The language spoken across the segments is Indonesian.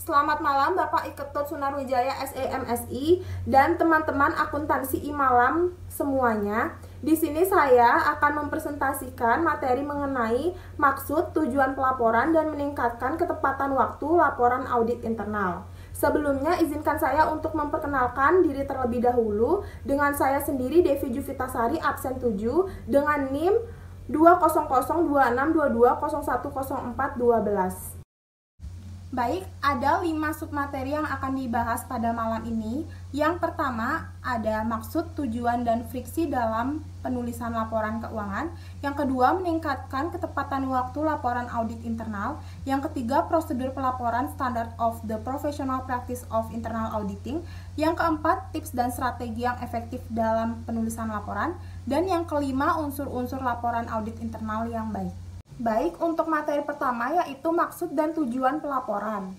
Selamat malam Bapak Iketut Sunarwijaya SEMSI dan teman-teman akuntansi Imalam semuanya. Di sini saya akan mempresentasikan materi mengenai maksud, tujuan pelaporan dan meningkatkan ketepatan waktu laporan audit internal. Sebelumnya izinkan saya untuk memperkenalkan diri terlebih dahulu. Dengan saya sendiri Devi Juvitasari absen 7 dengan NIM 2002622010412. Baik, ada 5 submateri yang akan dibahas pada malam ini. Yang pertama ada maksud, tujuan, dan friksi dalam penulisan laporan keuangan. Yang kedua, meningkatkan ketepatan waktu laporan audit internal. Yang ketiga, prosedur pelaporan standard of the professional practice of internal auditing. Yang keempat, tips dan strategi yang efektif dalam penulisan laporan. Dan yang kelima, unsur-unsur laporan audit internal yang baik. Baik, untuk materi pertama yaitu maksud dan tujuan pelaporan.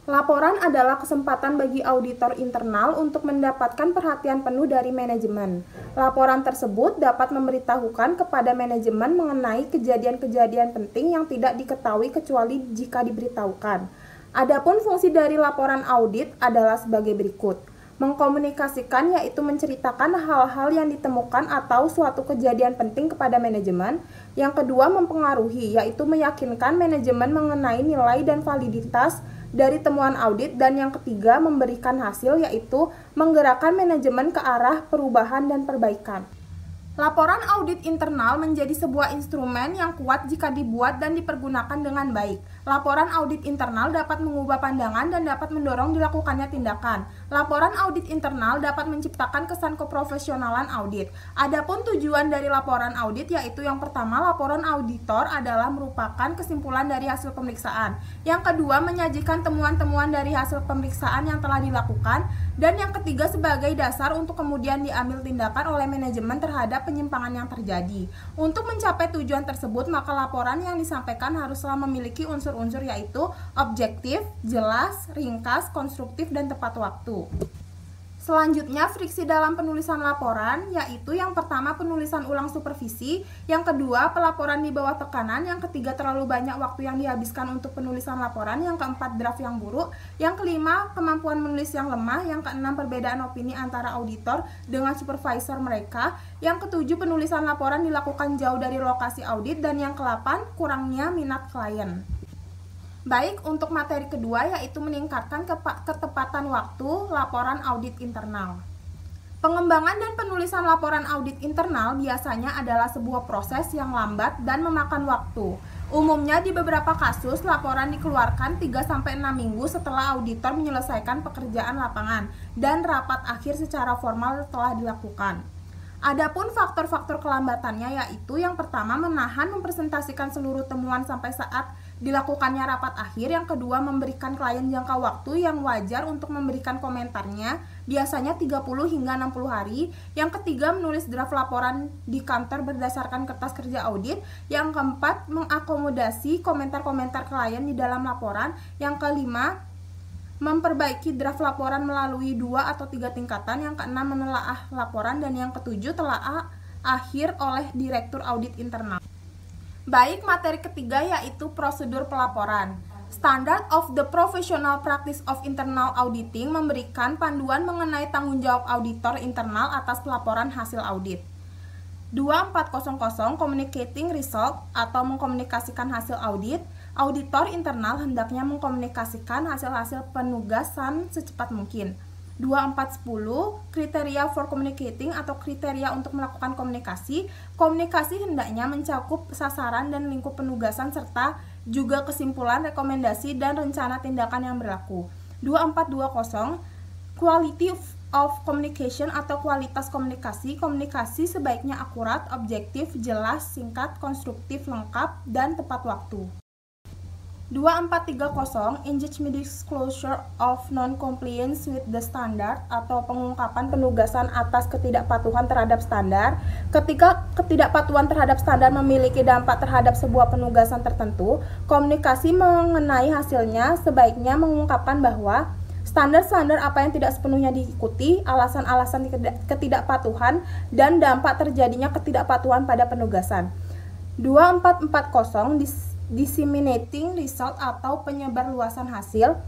Laporan adalah kesempatan bagi auditor internal untuk mendapatkan perhatian penuh dari manajemen. Laporan tersebut dapat memberitahukan kepada manajemen mengenai kejadian-kejadian penting yang tidak diketahui kecuali jika diberitahukan. Adapun fungsi dari laporan audit adalah sebagai berikut. Mengkomunikasikan yaitu menceritakan hal-hal yang ditemukan atau suatu kejadian penting kepada manajemen. Yang kedua, mempengaruhi yaitu meyakinkan manajemen mengenai nilai dan validitas dari temuan audit. Dan yang ketiga, memberikan hasil yaitu menggerakkan manajemen ke arah perubahan dan perbaikan. Laporan audit internal menjadi sebuah instrumen yang kuat jika dibuat dan dipergunakan dengan baik. Laporan audit internal dapat mengubah pandangan dan dapat mendorong dilakukannya tindakan. Laporan audit internal dapat menciptakan kesan keprofesionalan audit. Adapun tujuan dari laporan audit yaitu yang pertama, laporan auditor adalah merupakan kesimpulan dari hasil pemeriksaan. Yang kedua, menyajikan temuan-temuan dari hasil pemeriksaan yang telah dilakukan. Dan yang ketiga, sebagai dasar untuk kemudian diambil tindakan oleh manajemen terhadap penyimpangan yang terjadi. Untuk mencapai tujuan tersebut, maka laporan yang disampaikan haruslah memiliki unsur-unsur yaitu objektif, jelas, ringkas, konstruktif, dan tepat waktu. Selanjutnya, friksi dalam penulisan laporan, yaitu yang pertama penulisan ulang supervisi, yang kedua pelaporan di bawah tekanan, yang ketiga terlalu banyak waktu yang dihabiskan untuk penulisan laporan, yang keempat draft yang buruk, yang kelima kemampuan menulis yang lemah, yang keenam perbedaan opini antara auditor dengan supervisor mereka, yang ketujuh penulisan laporan dilakukan jauh dari lokasi audit, dan yang kedelapan kurangnya minat klien. Baik, untuk materi kedua yaitu meningkatkan ketepatan waktu laporan audit internal. Pengembangan dan penulisan laporan audit internal biasanya adalah sebuah proses yang lambat dan memakan waktu. Umumnya di beberapa kasus laporan dikeluarkan 3-6 minggu setelah auditor menyelesaikan pekerjaan lapangan dan rapat akhir secara formal telah dilakukan. Adapun faktor-faktor kelambatannya yaitu yang pertama, menahan mempresentasikan seluruh temuan sampai saat dilakukannya rapat akhir. Yang kedua, memberikan klien jangka waktu yang wajar untuk memberikan komentarnya, biasanya 30 hingga 60 hari. Yang ketiga, menulis draft laporan di kantor berdasarkan kertas kerja audit. Yang keempat, mengakomodasi komentar-komentar klien di dalam laporan. Yang kelima, memperbaiki draft laporan melalui 2 atau 3 tingkatan. Yang keenam, menelaah laporan. Dan yang ketujuh, telaah akhir oleh direktur audit internal. Baik, materi ketiga yaitu prosedur pelaporan. Standard of the Professional Practice of Internal Auditing memberikan panduan mengenai tanggung jawab auditor internal atas pelaporan hasil audit. 2400 Communicating Result atau mengkomunikasikan hasil audit. Auditor internal hendaknya mengkomunikasikan hasil-hasil penugasan secepat mungkin. 2410 Kriteria for Communicating atau kriteria untuk melakukan komunikasi. Komunikasi hendaknya mencakup sasaran dan lingkup penugasan serta juga kesimpulan, rekomendasi, dan rencana tindakan yang berlaku. 2420 Quality of Communication atau kualitas komunikasi. Komunikasi sebaiknya akurat, objektif, jelas, singkat, konstruktif, lengkap, dan tepat waktu. 2430 Engagement Disclosure of Non-Compliance with the Standard atau pengungkapan penugasan atas ketidakpatuhan terhadap standar. Ketika ketidakpatuhan terhadap standar memiliki dampak terhadap sebuah penugasan tertentu, komunikasi mengenai hasilnya sebaiknya mengungkapkan bahwa standar-standar apa yang tidak sepenuhnya diikuti, alasan-alasan ketidakpatuhan, dan dampak terjadinya ketidakpatuhan pada penugasan. 2440 Disseminating result atau penyebar luasan hasil.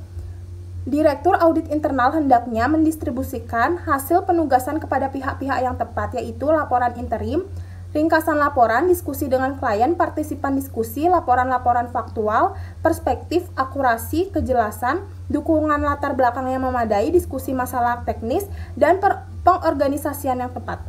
Direktur Audit Internal hendaknya mendistribusikan hasil penugasan kepada pihak-pihak yang tepat, yaitu laporan interim, ringkasan laporan, diskusi dengan klien, partisipan diskusi, laporan-laporan faktual, perspektif, akurasi, kejelasan, dukungan latar belakang yang memadai, diskusi masalah teknis, dan pengorganisasian yang tepat.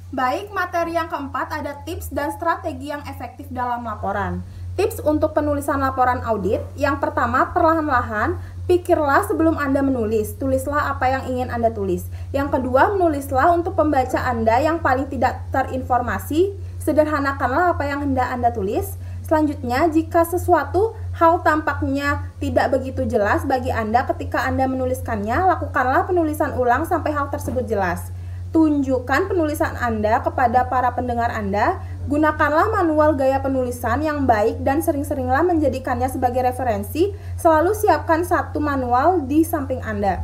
Baik, materi yang keempat ada tips dan strategi yang efektif dalam laporan. Tips untuk penulisan laporan audit. Yang pertama, perlahan-lahan pikirlah sebelum Anda menulis. Tulislah apa yang ingin Anda tulis. Yang kedua, menulislah untuk pembaca Anda yang paling tidak terinformasi. Sederhanakanlah apa yang hendak Anda tulis. Selanjutnya, jika sesuatu hal tampaknya tidak begitu jelas bagi Anda ketika Anda menuliskannya, lakukanlah penulisan ulang sampai hal tersebut jelas. Tunjukkan penulisan Anda kepada para pendengar Anda. Gunakanlah manual gaya penulisan yang baik dan sering-seringlah menjadikannya sebagai referensi. Selalu siapkan satu manual di samping Anda.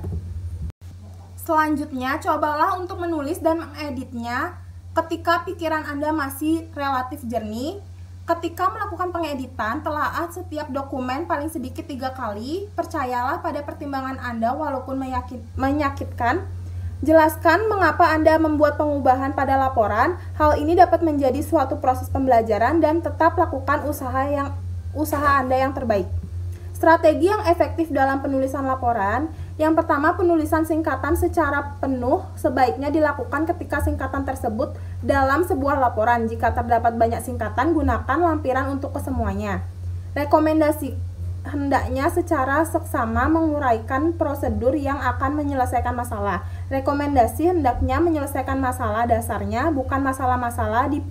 Selanjutnya, cobalah untuk menulis dan mengeditnya ketika pikiran Anda masih relatif jernih. Ketika melakukan pengeditan, telaah setiap dokumen paling sedikit 3 kali. Percayalah pada pertimbangan Anda walaupun menyakitkan. Jelaskan mengapa Anda membuat pengubahan pada laporan. Hal ini dapat menjadi suatu proses pembelajaran dan tetap lakukan usaha Anda yang terbaik. Strategi yang efektif dalam penulisan laporan. Yang pertama, penulisan singkatan secara penuh sebaiknya dilakukan ketika singkatan tersebut dalam sebuah laporan. Jika terdapat banyak singkatan, gunakan lampiran untuk kesemuanya. Rekomendasi hendaknya secara seksama menguraikan prosedur yang akan menyelesaikan masalah. Rekomendasi hendaknya menyelesaikan masalah dasarnya, bukan masalah-masalah di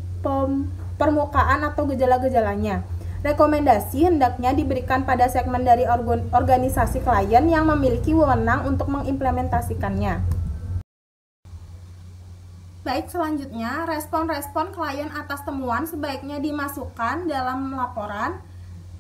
permukaan atau gejala-gejalanya. Rekomendasi hendaknya diberikan pada segmen dari organisasi klien yang memiliki wewenang untuk mengimplementasikannya. Baik, selanjutnya, respon-respon klien atas temuan sebaiknya dimasukkan dalam laporan.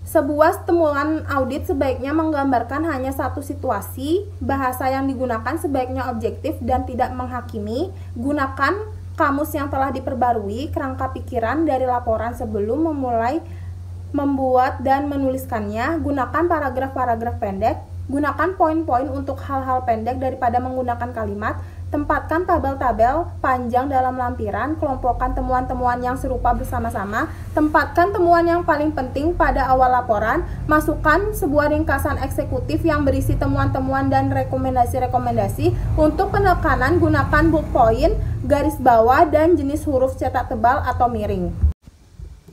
Sebuah temuan audit sebaiknya menggambarkan hanya satu situasi. Bahasa yang digunakan sebaiknya objektif dan tidak menghakimi. Gunakan kamus yang telah diperbarui, kerangka pikiran dari laporan sebelum memulai membuat dan menuliskannya. Gunakan paragraf-paragraf pendek. Gunakan poin-poin untuk hal-hal pendek daripada menggunakan kalimat. Tempatkan tabel-tabel panjang dalam lampiran, kelompokkan temuan-temuan yang serupa bersama-sama, tempatkan temuan yang paling penting pada awal laporan, masukkan sebuah ringkasan eksekutif yang berisi temuan-temuan dan rekomendasi-rekomendasi. Untuk penekanan, gunakan bullet point, garis bawah, dan jenis huruf cetak tebal atau miring.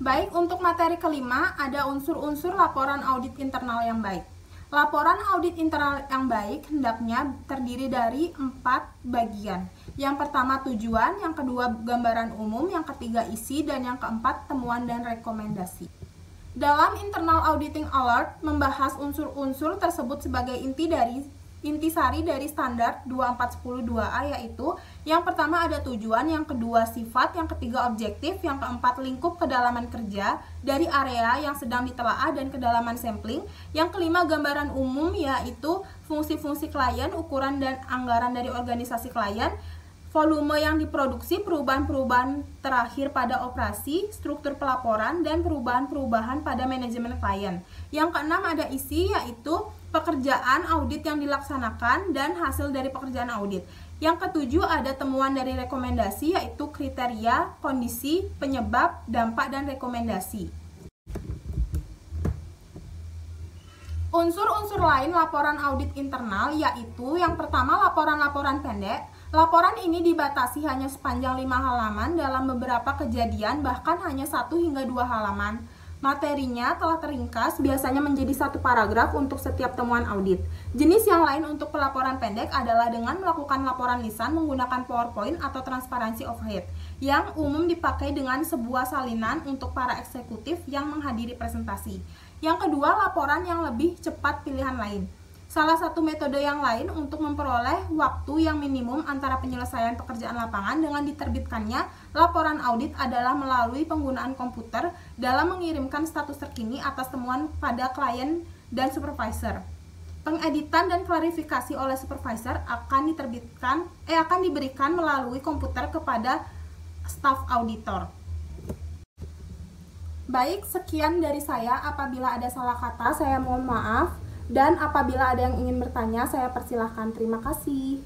Baik, untuk materi kelima, ada unsur-unsur laporan audit internal yang baik. Laporan audit internal yang baik hendaknya terdiri dari 4 bagian. Yang pertama tujuan, yang kedua gambaran umum, yang ketiga isi, dan yang keempat temuan dan rekomendasi. Dalam Internal Auditing Alert membahas unsur-unsur tersebut sebagai intisari dari standar 24102A, yaitu yang pertama ada tujuan, yang kedua sifat, yang ketiga objektif, yang keempat lingkup kedalaman kerja dari area yang sedang ditelaah dan kedalaman sampling, yang kelima gambaran umum yaitu fungsi-fungsi klien, ukuran dan anggaran dari organisasi klien, volume yang diproduksi, perubahan-perubahan terakhir pada operasi, struktur pelaporan, dan perubahan-perubahan pada manajemen klien. Yang keenam ada isi, yaitu pekerjaan audit yang dilaksanakan dan hasil dari pekerjaan audit. Yang ketujuh ada temuan dari rekomendasi, yaitu kriteria, kondisi, penyebab, dampak, dan rekomendasi. Unsur-unsur lain laporan audit internal yaitu yang pertama laporan-laporan pendek. Laporan ini dibatasi hanya sepanjang 5 halaman dalam beberapa kejadian, bahkan hanya 1 hingga 2 halaman. Materinya telah teringkas, biasanya menjadi 1 paragraf untuk setiap temuan audit. Jenis yang lain untuk pelaporan pendek adalah dengan melakukan laporan lisan menggunakan PowerPoint atau transparansi overhead, yang umum dipakai dengan sebuah salinan untuk para eksekutif yang menghadiri presentasi. Yang kedua, laporan yang lebih cepat pilihan lain. Salah satu metode yang lain untuk memperoleh waktu yang minimum antara penyelesaian pekerjaan lapangan dengan diterbitkannya laporan audit adalah melalui penggunaan komputer dalam mengirimkan status terkini atas temuan pada klien dan supervisor. Pengeditan dan klarifikasi oleh supervisor akan diberikan melalui komputer kepada staf auditor. Baik, sekian dari saya. Apabila ada salah kata, saya mohon maaf. Dan apabila ada yang ingin bertanya, saya persilahkan. Terima kasih.